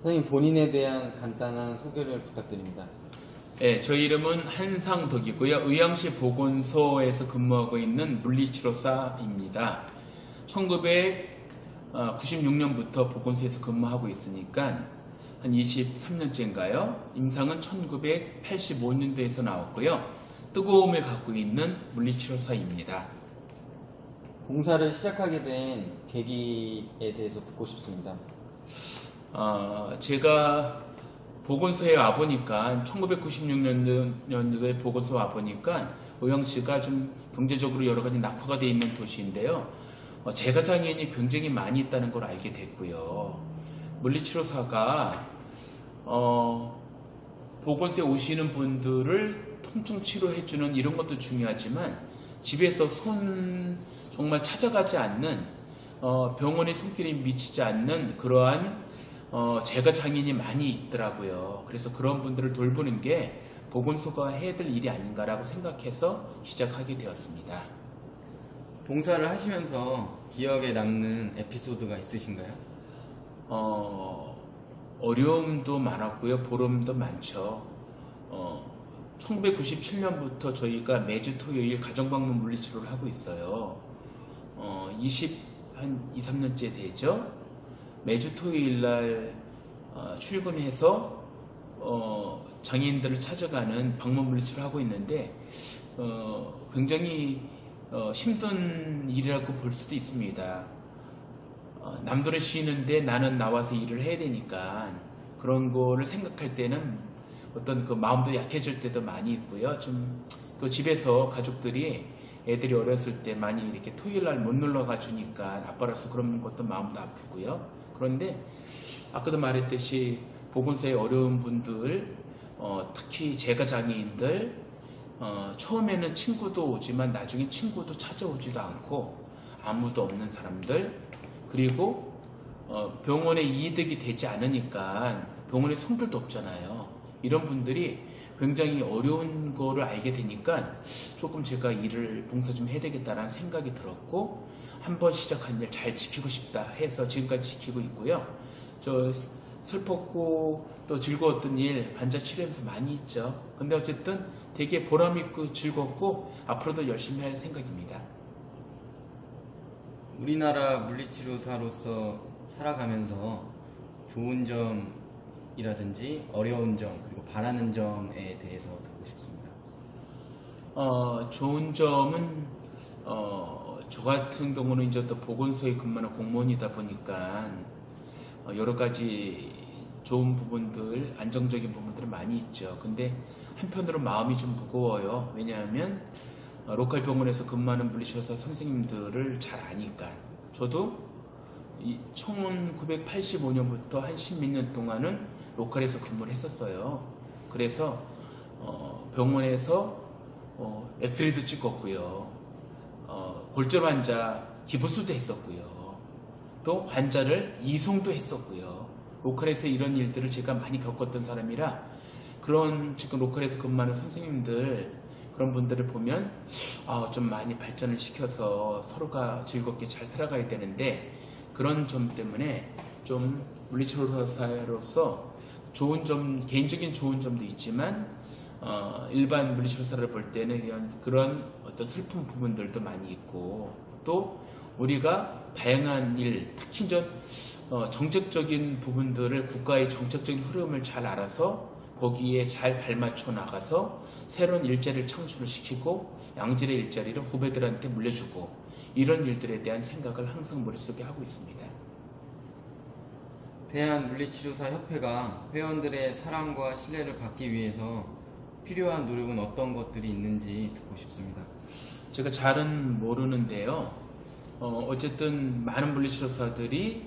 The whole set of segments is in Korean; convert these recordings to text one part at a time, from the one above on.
선생님 본인에 대한 간단한 소개를 부탁드립니다. 네, 저희 이름은 한상덕이고요. 의왕시 보건소에서 근무하고 있는 물리치료사입니다. 1996년부터 보건소에서 근무하고 있으니까 한 23년째인가요? 임상은 1985년도에서 나왔고요. 뜨거움을 갖고 있는 물리치료사입니다. 봉사를 시작하게 된 계기에 대해서 듣고 싶습니다. 제가 보건소에 와보니까 1996년도에 보건소 와보니까 의왕시가 좀 경제적으로 여러 가지 낙후가 되어 있는 도시인데요. 재가 장애인이 굉장히 많이 있다는 걸 알게 됐고요. 물리치료사가 보건소에 오시는 분들을 통증 치료해주는 이런 것도 중요하지만 집에서 정말 찾아가지 않는 병원의 손길이 미치지 않는 그러한 재가 장애인이 많이 있더라고요. 그래서 그런 분들을 돌보는 게 보건소가 해야 될 일이 아닌가라고 생각해서 시작하게 되었습니다. 봉사를 하시면서 기억에 남는 에피소드가 있으신가요? 어려움도 많았고요. 보람도 많죠. 1997년부터 저희가 매주 토요일 가정방문 물리치료를 하고 있어요. 한 2, 3년째 되죠. 매주 토요일 날 출근해서 장애인들을 찾아가는 방문 물리치료를 하고 있는데 굉장히 힘든 일이라고 볼 수도 있습니다. 남들은 쉬는데 나는 나와서 일을 해야 되니까 그런 거를 생각할 때는 어떤 그 마음도 약해질 때도 많이 있고요. 또 집에서 가족들이 애들이 어렸을 때 많이 이렇게 토요일 날 못 놀러가 주니까 아빠라서 그런 것도 마음도 아프고요. 그런데 아까도 말했듯이 보건소에 어려운 분들, 특히 재가 장애인들, 처음에는 친구도 오지만 나중에 친구도 찾아오지도 않고 아무도 없는 사람들, 그리고 병원에 이득이 되지 않으니까 병원에 손길도 없잖아요. 이런 분들이 굉장히 어려운 거를 알게 되니까 조금 제가 일을 봉사 좀 해야 되겠다라는 생각이 들었고 한번 시작한 일 잘 지키고 싶다 해서 지금까지 지키고 있고요. 저 슬펐고 또 즐거웠던 일 환자 치료하면서 많이 있죠. 근데 어쨌든 되게 보람있고 즐겁고 앞으로도 열심히 할 생각입니다. 우리나라 물리치료사로서 살아가면서 좋은 점이라든지 어려운 점 그리고 바라는 점에 대해서 듣고 싶습니다. 좋은 점은 저 같은 경우는 이제 또 보건소에 근무하는 공무원이다 보니까 여러 가지 좋은 부분들, 안정적인 부분들은 많이 있죠. 근데 한편으로 마음이 좀 무거워요. 왜냐하면 로컬 병원에서 근무하는 물리치료사 선생님들을 잘 아니까. 저도 1985년부터 한 10몇 년 동안은 로컬에서 근무를 했었어요. 그래서 병원에서 엑스레이도 찍었고요. 골절 환자 기부수도 했었고요. 또 환자를 이송도 했었고요. 로컬에서 이런 일들을 제가 많이 겪었던 사람이라 지금 로컬에서 근무하는 선생님들 그런 분들을 보면 좀 많이 발전을 시켜서 서로가 즐겁게 잘 살아가야 되는데 그런 점 때문에 좀 물리치료사로서 좋은 점, 개인적인 좋은 점도 있지만 일반 물리치료사를 볼 때는 그런 어떤 슬픈 부분들도 많이 있고 또 우리가 다양한 일, 특히 정책적인 부분들을 국가의 정책적인 흐름을 잘 알아서 거기에 잘 발맞춰 나가서 새로운 일자리를 창출을 시키고 양질의 일자리를 후배들한테 물려주고 이런 일들에 대한 생각을 항상 머릿속에 하고 있습니다. 대한물리치료사협회가 회원들의 사랑과 신뢰를 받기 위해서 필요한 노력은 어떤 것들이 있는지 듣고 싶습니다. 제가 잘은 모르는데요. 어쨌든 많은 물리치료사들이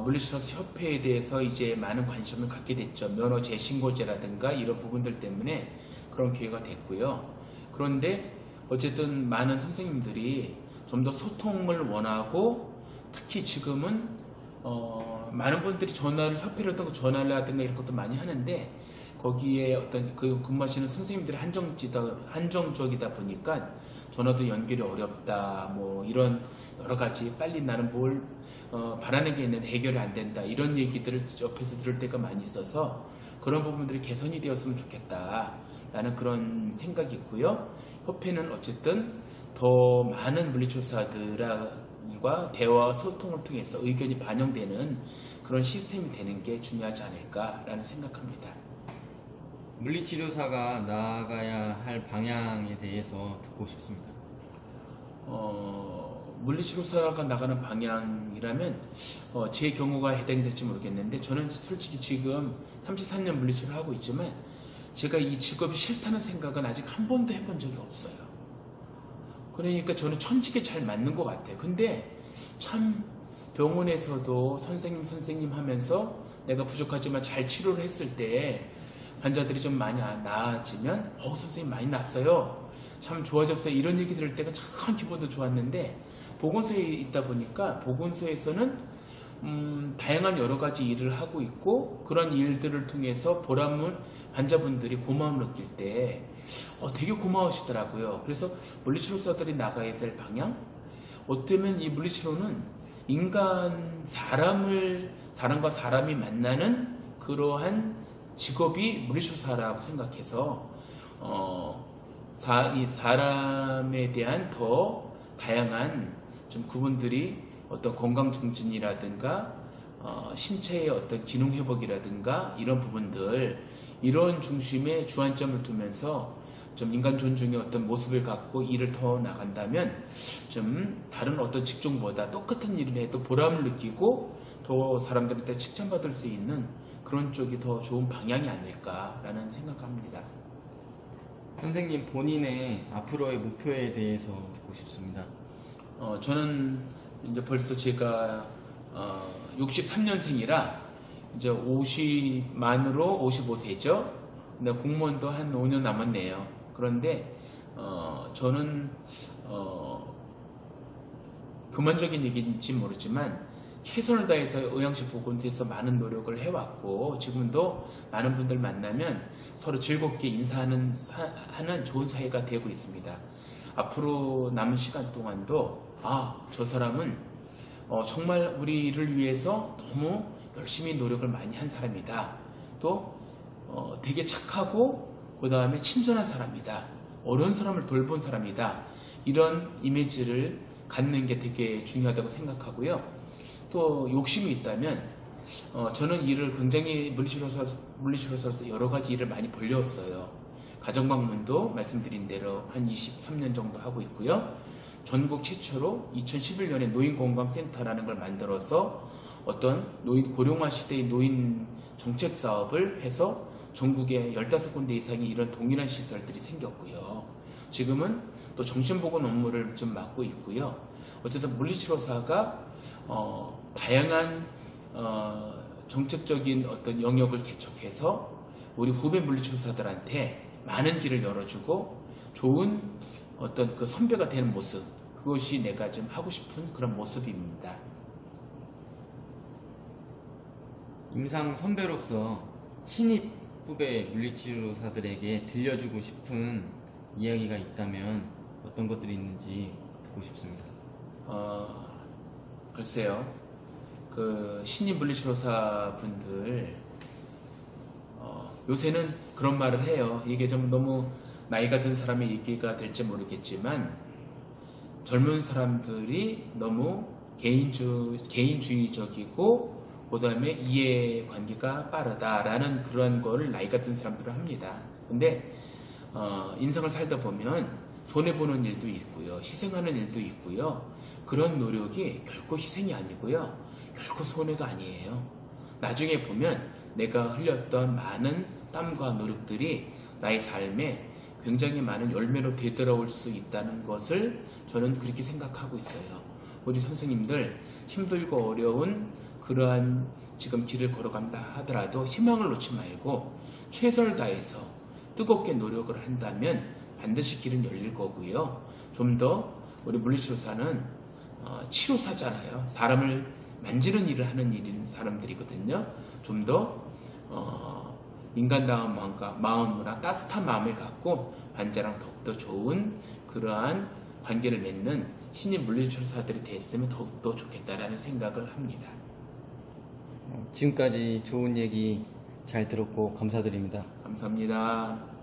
물리치료사 협회에 대해서 이제 많은 관심을 갖게 됐죠. 면허 재신고제라든가 이런 부분들 때문에 그런 기회가 됐고요. 그런데 어쨌든 많은 선생님들이 좀 더 소통을 원하고 특히 지금은 많은 분들이 협회라든가 전화를 하든가 이런 것도 많이 하는데 거기에 어떤 그 근무하시는 선생님들이 한정적이다 보니까 전화도 연결이 어렵다, 뭐 이런 여러 가지 빨리 나는 뭘 바라는 게 있는데 해결이 안 된다 이런 얘기들을 옆에서 들을 때가 많이 있어서 그런 부분들이 개선이 되었으면 좋겠다라는 그런 생각이 있고요. 협회는 어쨌든 더 많은 물리치료사들과 대화와 소통을 통해서 의견이 반영되는 그런 시스템이 되는 게 중요하지 않을까라는 생각합니다. 물리치료사가 나아가야 할 방향에 대해서 듣고 싶습니다. 물리치료사가 나가는 방향이라면 제 경우가 해당될지 모르겠는데 저는 솔직히 지금 33년 물리치료를 하고 있지만 제가 이 직업이 싫다는 생각은 아직 한 번도 해본 적이 없어요. 그러니까 저는 천직에 잘 맞는 것 같아요. 근데 참 병원에서도 선생님 하면서 내가 부족하지만 잘 치료를 했을 때 환자들이 좀 많이 나아지면 선생님 많이 낫어요, 참 좋아졌어요 이런 얘기 들을 때가 참 기분도 좋았는데 보건소에 있다 보니까 보건소에서는 다양한 여러 가지 일을 하고 있고 그런 일들을 통해서 보람을 환자분들이 고마움을 느낄 때 되게 고마우시더라고요. 그래서 물리치료사들이 나가야 될 방향, 어쩌면 이 물리치료는 사람과 사람이 만나는 그러한 직업이 물리치료사라고 생각해서 이 사람에 대한 더 다양한 좀 그분들이 어떤 건강 증진이라든가 신체의 어떤 기능 회복이라든가 이런 부분들, 이런 중심에 주안점을 두면서 좀 인간 존중의 어떤 모습을 갖고 일을 더 나간다면 좀 다른 어떤 직종보다 똑같은 일을 해도 보람을 느끼고 더 사람들한테 칭찬받을 수 있는 그런 쪽이 더 좋은 방향이 아닐까라는 생각합니다. 선생님 본인의 앞으로의 목표에 대해서 듣고 싶습니다. 저는 이제 벌써 제가 63년생이라 이제 50만으로 55세죠. 근데 공무원도 한 5년 남았네요. 그런데 저는 교만적인 얘기인지 모르지만 최선을 다해서 의왕시 보건소에서 많은 노력을 해왔고 지금도 많은 분들 만나면 서로 즐겁게 인사하는 좋은 사회가 되고 있습니다. 앞으로 남은 시간 동안도 저 사람은 정말 우리를 위해서 너무 열심히 노력을 많이 한 사람이다. 또 되게 착하고 그 다음에 친절한 사람이다. 어려운 사람을 돌본 사람이다. 이런 이미지를 갖는 게 되게 중요하다고 생각하고요. 또 욕심이 있다면 저는 일을 굉장히 물리치료사로서 여러 가지 일을 많이 벌려왔어요. 가정방문도 말씀드린 대로 한 23년 정도 하고 있고요. 전국 최초로 2011년에 노인건강센터라는 걸 만들어서 어떤 고령화 시대의 노인 정책 사업을 해서 전국에 15군데 이상의 이런 동일한 시설들이 생겼고요. 지금은 또 정신보건 업무를 좀 맡고 있고요. 어쨌든 물리치료사가 다양한 정책적인 어떤 영역을 개척해서 우리 후배 물리치료사들한테 많은 길을 열어주고 좋은 어떤 그 선배가 되는 모습, 그것이 내가 좀 하고 싶은 그런 모습입니다. 임상 선배로서 신입 후배 물리치료사들에게 들려주고 싶은 이야기가 있다면 어떤 것들이 있는지 듣고 싶습니다. 글쎄요. 그 신입 물리치료사 분들 요새는 그런 말을 해요. 이게 좀 너무 나이가 든 사람의 얘기가 될지 모르겠지만 젊은 사람들이 너무 개인주의적이고 그 다음에 이해관계가 빠르다라는 그런 거를 나이가 든 사람들은 합니다. 근데 인생을 살다 보면 손해보는 일도 있고요. 희생하는 일도 있고요. 그런 노력이 결코 희생이 아니고요. 결코 손해가 아니에요. 나중에 보면 내가 흘렸던 많은 땀과 노력들이 나의 삶에 굉장히 많은 열매로 되돌아올 수 있다는 것을 저는 그렇게 생각하고 있어요. 우리 선생님들 힘들고 어려운 그러한 지금 길을 걸어간다 하더라도 희망을 놓지 말고 최선을 다해서 뜨겁게 노력을 한다면 반드시 길은 열릴 거고요. 좀 더 우리 물리치료사는 치료사잖아요. 사람을 만지는 일을 하는 일인 사람들이거든요. 좀 더 인간다운 마음이나 따뜻한 마음을 갖고 환자랑 더욱더 좋은 그러한 관계를 맺는 신입 물리치료사들이 됐으면 더욱더 좋겠다라는 생각을 합니다. 지금까지 좋은 얘기 잘 들었고 감사드립니다. 감사합니다.